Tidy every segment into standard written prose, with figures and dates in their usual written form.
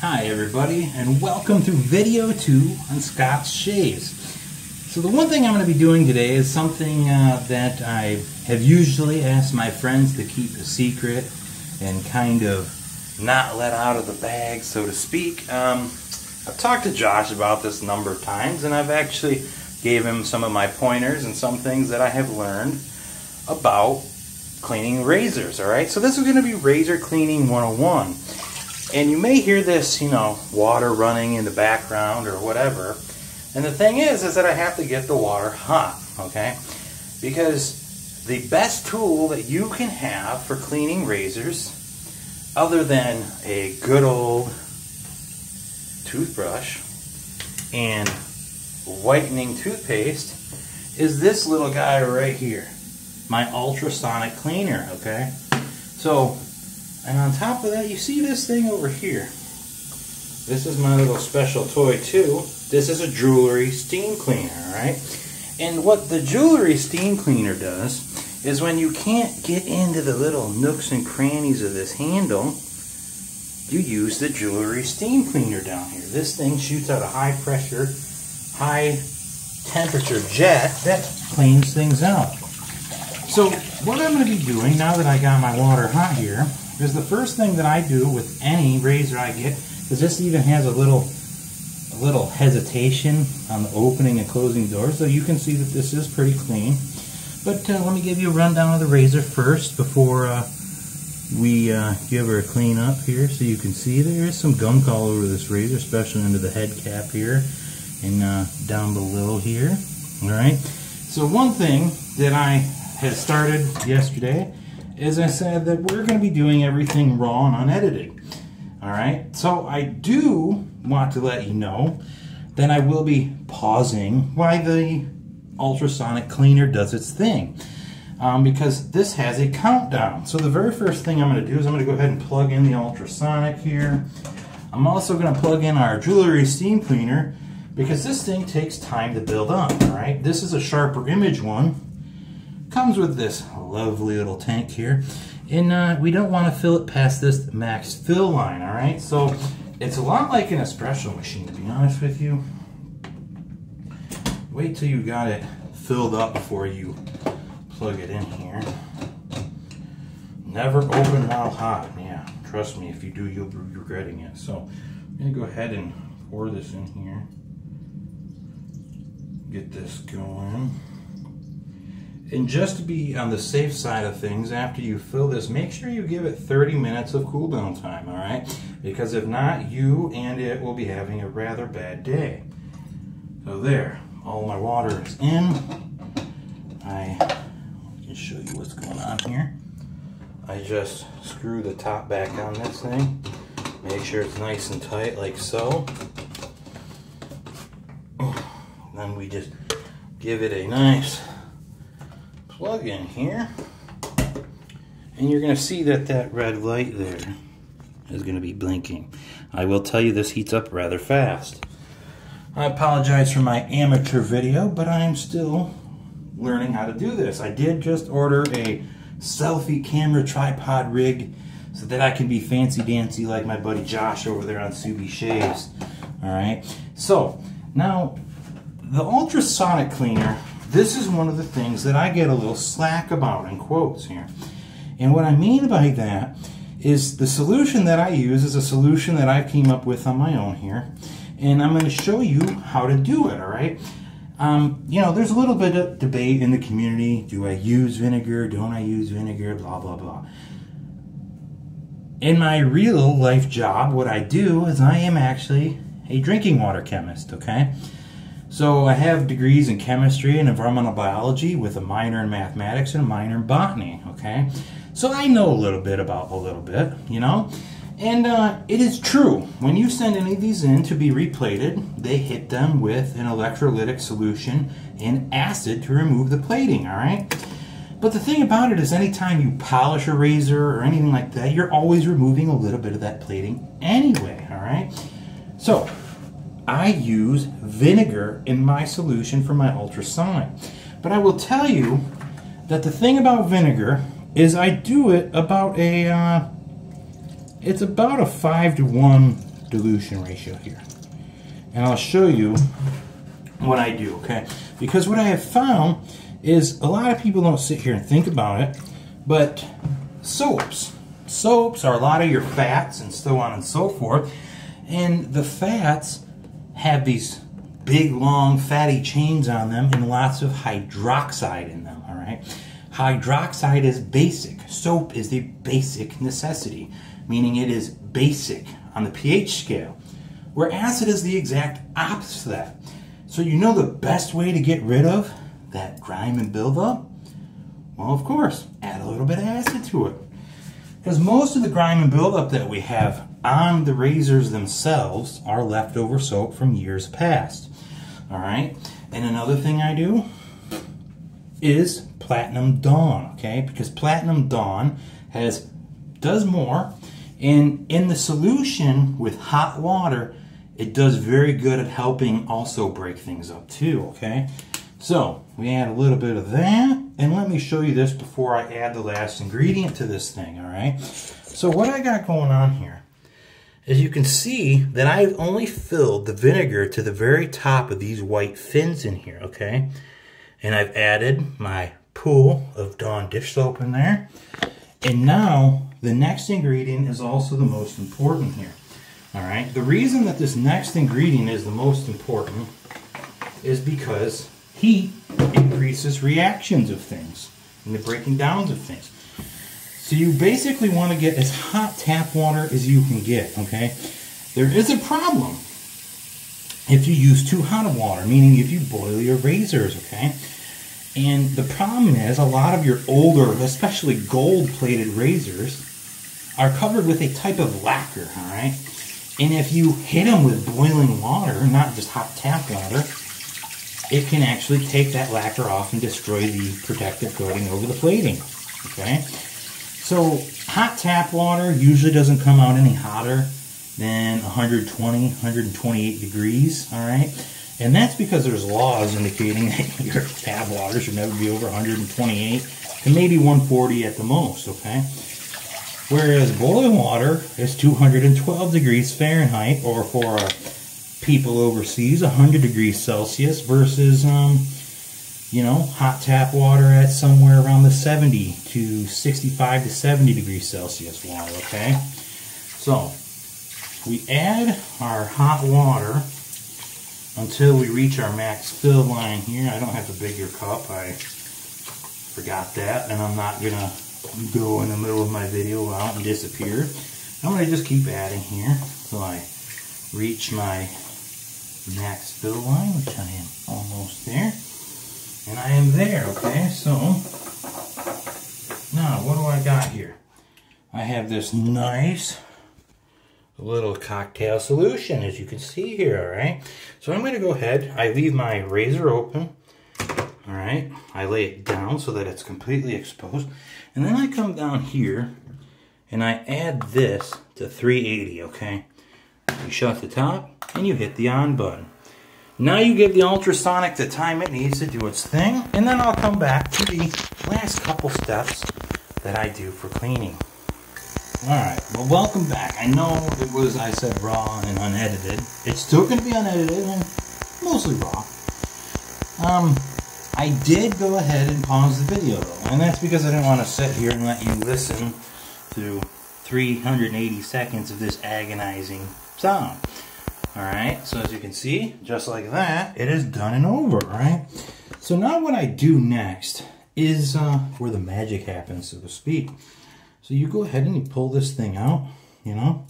Hi everybody, and welcome to video 2 on Scott's Shaves. So the one thing I'm going to be doing today is something that I have usually asked my friends to keep a secret and kind of not let out of the bag, so to speak. I've talked to Josh about this a number of times, and I've actually gave him some of my pointers and some things that I have learned about cleaning razors, alright? So this is going to be Razor Cleaning 101. And you may hear this, water running in the background or whatever. And the thing is that I have to get the water hot, okay? Because the best tool that you can have for cleaning razors, other than a good old toothbrush and whitening toothpaste, is this little guy right here, my ultrasonic cleaner, okay? So, and on top of that, you see this thing over here. This is my little special toy too. This is a jewelry steam cleaner, alright? And what the jewelry steam cleaner does is when you can't get into the little nooks and crannies of this handle, you use the jewelry steam cleaner down here. This thing shoots out a high pressure, high temperature jet that cleans things out. So what I'm going to be doing now that I got my water hot here is the first thing that I do with any razor I get, because this even has a little hesitation on the opening and closing doors, so you can see that this is pretty clean. But let me give you a rundown of the razor first before we give her a clean up here. So you can see there is some gunk all over this razor, especially under the head cap here and down below here. Alright, so one thing that I had started yesterday is I said that we're going to be doing everything raw and unedited. Alright, so I do want to let you know that I will be pausing while the ultrasonic cleaner does its thing. Because this has a countdown. So the very first thing I'm going to do is I'm going to go ahead and plug in the ultrasonic here. I'm also going to plug in our jewelry steam cleaner because this thing takes time to build up. Alright, this is a Sharper Image one. Comes with this lovely little tank here, and we don't want to fill it past this max fill line, alright? So it's a lot like an espresso machine, to be honest with you. Wait till you got it filled up before you plug it in here. Never open while hot. Yeah, trust me, if you do, you'll be regretting it. So I'm going to go ahead and pour this in here. Get this going. And just to be on the safe side of things, after you fill this, make sure you give it 30 minutes of cool down time, alright? Because if not, you and it will be having a rather bad day. So there, all my water is in. I can show you what's going on here. I just screw the top back on this thing. Make sure it's nice and tight like so. Then we just give it a nice plug in here, and you're going to see that that red light there is going to be blinking. I will tell you this heats up rather fast. I apologize for my amateur video, but I'm still learning how to do this. I did just order a selfie camera tripod rig so that I can be fancy dancy like my buddy Josh over there on Subi Shaves. Alright, so now the ultrasonic cleaner, this is one of the things that I get a little slack about in quotes here. And what I mean by that is the solution that I use is a solution that I came up with on my own here. And I'm going to show you how to do it, alright? There's a little bit of debate in the community. Do I use vinegar? Don't I use vinegar? Blah, blah, blah. In my real life job, what I do is I am actually a drinking water chemist, okay? So I have degrees in chemistry and environmental biology with a minor in mathematics and a minor in botany, okay? So I know a little bit about a little bit, And it is true, when you send any of these in to be replated, they hit them with an electrolytic solution and acid to remove the plating, alright? But the thing about it is anytime you polish a razor or anything like that, you're always removing a little bit of that plating anyway, alright? So I use vinegar in my solution for my ultrasonic. But I will tell you that the thing about vinegar is I do it about a, it's about a 5-to-1 dilution ratio here. And I'll show you what I do, okay? Because what I have found is a lot of people don't sit here and think about it, but soaps are a lot of your fats and so on and so forth, and the fats have these big long fatty chains on them and lots of hydroxide in them, all right? Hydroxide is basic. Soap is the basic necessity, meaning it is basic on the pH scale, where acid is the exact opposite of that. So you know the best way to get rid of that grime and buildup? Well, of course, add a little bit of acid to it. Because most of the grime and buildup that we have on the razors themselves are leftover soap from years past. All right? And another thing I do is Platinum Dawn, okay? Because Platinum Dawn does more, and in the solution with hot water, it does very good at helping also break things up too, okay? So we add a little bit of that, and let me show you this before I add the last ingredient to this thing, all right? So what I got going on here is you can see that I've only filled the vinegar to the very top of these white fins in here, okay? And I've added my pool of Dawn dish soap in there. And now the next ingredient is also the most important here. All right, the reason that this next ingredient is the most important is because heat increases reactions of things and the breaking down of things. So you basically want to get as hot tap water as you can get, okay? There is a problem if you use too hot of water, meaning if you boil your razors, okay? And the problem is a lot of your older, especially gold-plated razors, are covered with a type of lacquer, all right? And if you hit them with boiling water, not just hot tap water, it can actually take that lacquer off and destroy the protective coating over the plating, okay? So hot tap water usually doesn't come out any hotter than 120, 128 degrees, all right? And that's because there's laws indicating that your tap water should never be over 128 and maybe 140 at the most, okay? Whereas boiling water is 212 degrees Fahrenheit, or for people overseas, 100 degrees Celsius, versus, you know, hot tap water at somewhere around the 70 to 65 to 70 degrees Celsius water, okay? So, we add our hot water until we reach our max fill line here. I don't have a bigger cup, I forgot that, and I'm not going to go in the middle of my video out and disappear. I'm going to just keep adding here until I reach my max fill line, which I am almost there. And I am there, okay? So, now what do I got here? I have this nice little cocktail solution, as you can see here, alright? So I'm going to go ahead, I leave my razor open, alright? I lay it down so that it's completely exposed. And then I come down here and I add this to 380, okay? You shut the top and you hit the on button. Now you give the ultrasonic the time it needs to do its thing, and then I'll come back to the last couple steps that I do for cleaning. Alright, well, welcome back. I know it was, I said, raw and unedited. It's still going to be unedited and mostly raw. I did go ahead and pause the video, though, and that's because I didn't want to sit here and let you listen to 380 seconds of this agonizing sound. Alright, so as you can see, just like that, it is done and over, alright? So now what I do next is where the magic happens, so to speak. So you go ahead and you pull this thing out, you know?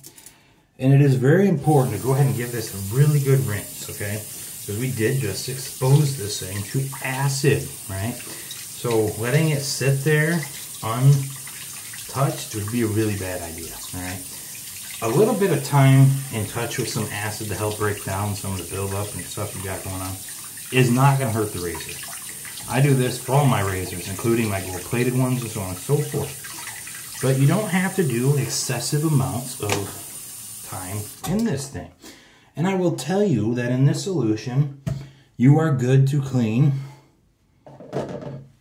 And it is very important to go ahead and give this a really good rinse, okay? Because we did just expose this thing to acid, right? So letting it sit there untouched would be a really bad idea, alright? A little bit of time in touch with some acid to help break down some of the buildup and stuff you got going on is not going to hurt the razor. I do this for all my razors, including my gold-plated ones and so on and so forth. But you don't have to do excessive amounts of time in this thing. And I will tell you that in this solution, you are good to clean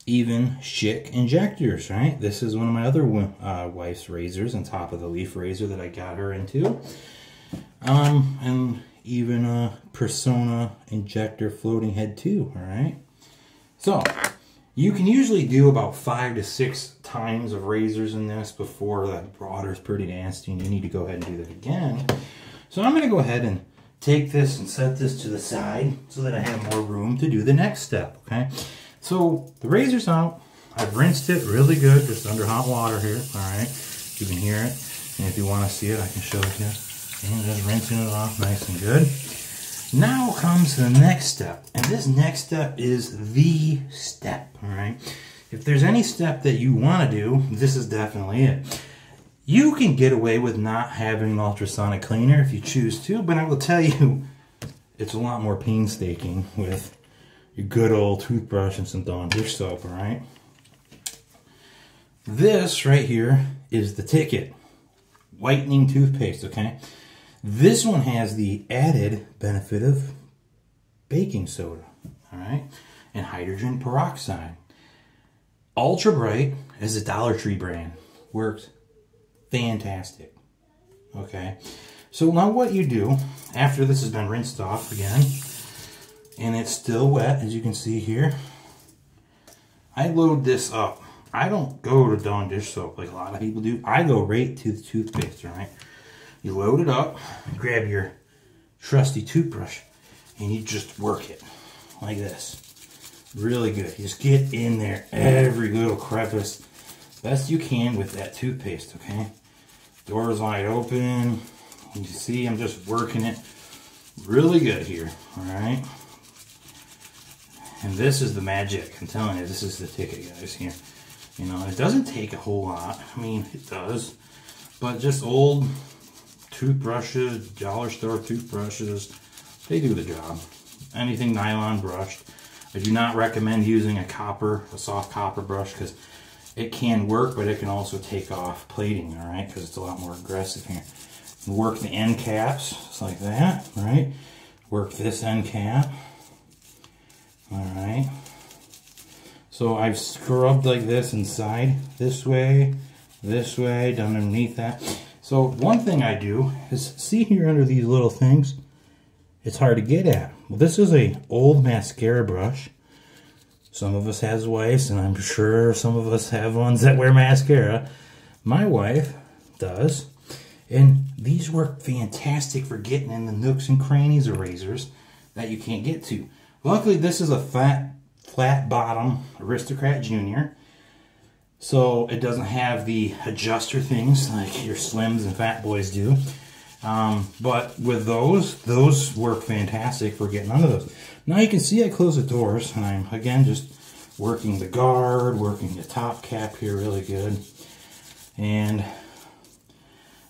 even Schick injectors, right? This is one of my other wife's razors on top of the leaf razor that I got her into. And even a Persona injector floating head too, all right? So, you can usually do about 5 to 6 times of razors in this before the water is pretty nasty and you need to go ahead and do that again. So I'm going to go ahead and take this and set this to the side so that I have more room to do the next step, okay? So the razor's out. I've rinsed it really good, just under hot water here, all right? You can hear it, and if you want to see it, I can show it to you. And just rinsing it off nice and good. Now comes the next step, and this next step is the step, all right? If there's any step that you want to do, this is definitely it. You can get away with not having an ultrasonic cleaner if you choose to, but I will tell you, it's a lot more painstaking with your good old toothbrush and some Dawn dish soap, all right? This right here is the Ticket whitening toothpaste, okay? This one has the added benefit of baking soda, all right? And hydrogen peroxide. Ultra Bright is a Dollar Tree brand. Works fantastic, okay? So now what you do, after this has been rinsed off again, and it's still wet, as you can see here, I load this up. I don't go to Dawn dish soap like a lot of people do. I go right to the toothpaste, all right? You load it up, grab your trusty toothbrush, and you just work it like this. Really good. You just get in there every little crevice best you can with that toothpaste, okay? Door is wide open. You see I'm just working it really good here, all right? And this is the magic. I'm telling you, this is the Ticket, guys, here. You know, it doesn't take a whole lot. I mean, it does. But just old toothbrushes, dollar store toothbrushes, they do the job. Anything nylon brushed. I do not recommend using a soft copper brush, because it can work, but it can also take off plating, all right? Because it's a lot more aggressive here. Work the end caps, just like that, right? Work this end cap. All right. So I've scrubbed like this inside, this way, down underneath that. So one thing I do is, see here under these little things, it's hard to get at. Well, this is a old mascara brush. Some of us has wives, and I'm sure some of us have ones that wear mascara. My wife does. And these work fantastic for getting in the nooks and crannies of razors that you can't get to. Luckily, this is a flat bottom Aristocrat Junior. So it doesn't have the adjuster things like your Slims and Fat Boys do. But with those work fantastic for getting under those. Now you can see I close the doors, and I'm, again, just working the guard, working the top cap here really good. And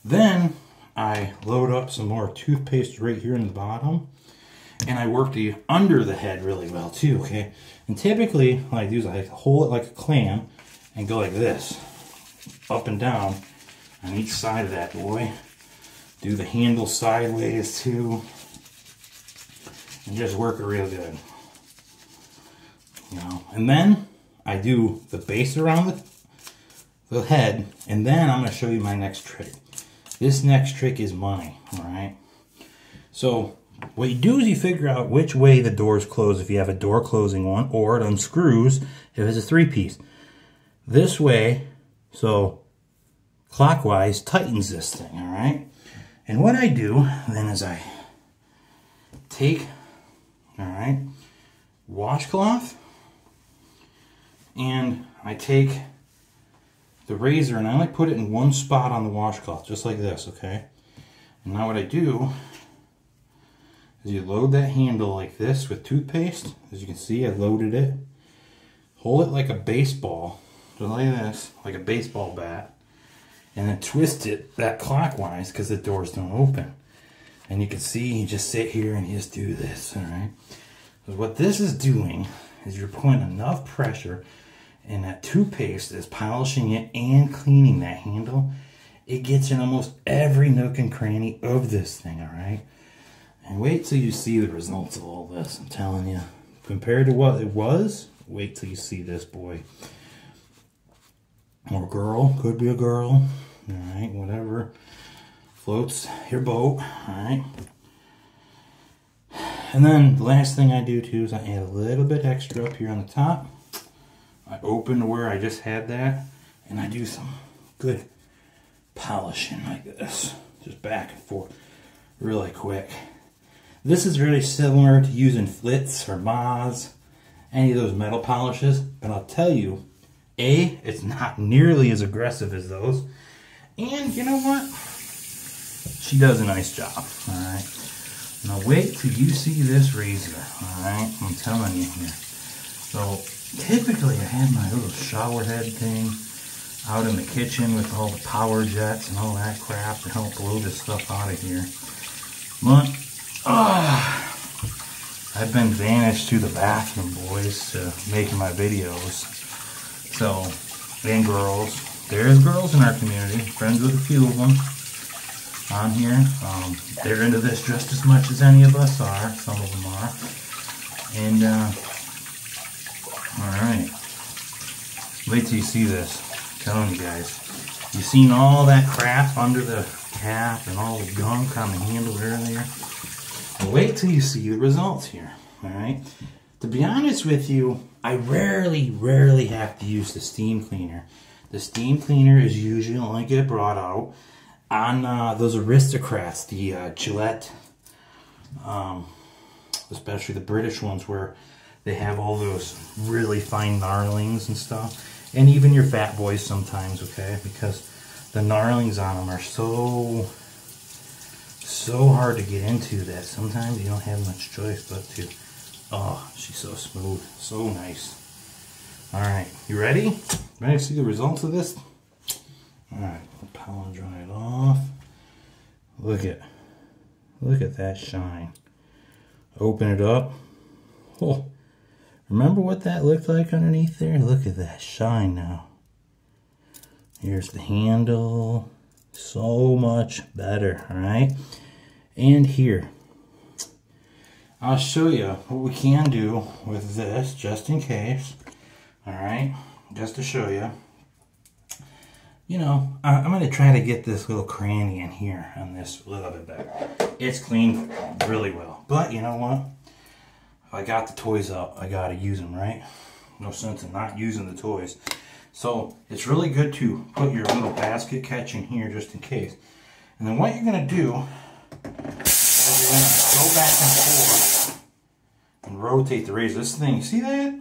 then I load up some more toothpaste right here in the bottom. And I work the under the head really well too, okay? And typically, what I do is I hold it like a clam and go like this, up and down on each side of that boy. Do the handle sideways too, and just work it real good. You know, and then I do the base around the head, and then I'm going to show you my next trick. This next trick is money, all right? So what you do is you figure out which way the doors close if you have a door closing one, or it unscrews if it's a 3-piece. This way, so clockwise, tightens this thing, all right? And what I do then is I take, all right, washcloth, and I take the razor and I only put it in one spot on the washcloth, just like this, okay? And now what I do is you load that handle like this with toothpaste. As you can see, I loaded it. Hold it like a baseball, just like this, like a baseball bat. And then twist it that clockwise, because the doors don't open. And you can see, you just sit here and you just do this, all right? Because what this is doing is you're putting enough pressure, and that toothpaste is polishing it and cleaning that handle. It gets in almost every nook and cranny of this thing, all right? And wait till you see the results of all this, I'm telling you. Compared to what it was, wait till you see this boy. Or girl, could be a girl, all right, whatever floats your boat, alright? And then the last thing I do too is I add a little bit extra up here on the top. I open where I just had that, and I do some good polishing like this. Just back and forth really quick. This is really similar to using Flitz or Moz, any of those metal polishes, but I'll tell you, A, it's not nearly as aggressive as those, and you know what? She does a nice job, alright? Now wait till you see this razor, alright? I'm telling you here. So typically I have my little shower head thing out in the kitchen with all the power jets and all that crap to help blow this stuff out of here. But I've been vanished to the bathroom, boys, to making my videos. So, and girls. There's girls in our community, friends with a few of them on here. They're into this just as much as any of us are. Some of them are. And, alright. Wait till you see this. I'm telling you guys. You seen all that crap under the cap and all the gunk on the handle earlier? Well, wait till you see the results here. Alright? To be honest with you, I rarely have to use the steam cleaner. The steam cleaner is usually only get brought out on those Aristocrats, the Gillette, especially the British ones where they have all those really fine gnarlings and stuff. And even your fat boys sometimes, okay? Because the gnarlings on them are so hard to get into that sometimes you don't have much choice but to. Oh, she's so smooth, so nice. Alright, you ready? Ready to see the results of this? Alright, I'll dry it off. Look at that shine. Open it up. Oh, remember what that looked like underneath there? Look at that shine now. Here's the handle. So much better, alright? And here, I'll show you what we can do with this, just in case. Alright, just to show you. You know, I'm going to try to get this little cranny in here on this a little bit better. It's cleaned really well. But you know what? If I got the toys out, I got to use them, right? No sense in not using the toys. So it's really good to put your little basket catch in here just in case. And then what you're going to do is you're going to go back and forth and rotate the razor. This thing, you see that?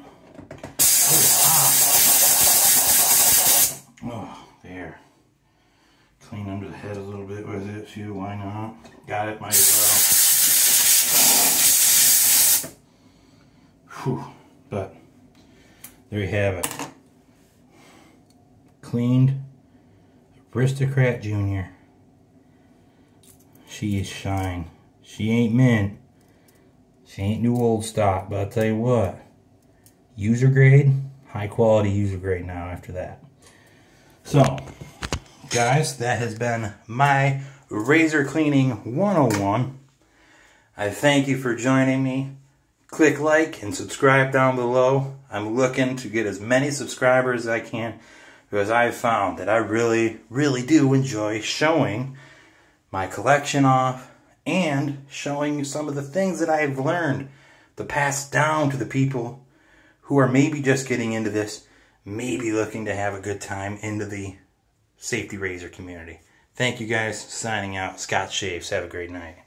Oh, there. Clean under the head a little bit with it too, why not? Got it, might as well. Whew. But there you have it. Cleaned Aristocrat Junior. She is shine. She ain't mint. She ain't new old stock, but I'll tell you what. User grade, high quality user grade now after that. So, guys, that has been my razor cleaning 101. I thank you for joining me. Click like and subscribe down below. I'm looking to get as many subscribers as I can because I've found that I really do enjoy showing my collection off and showing you some of the things that I've learned to pass down to the people who are maybe just getting into this, maybe looking to have a good time into the safety razor community. Thank you guys. Signing out. Scott Shaves. Have a great night.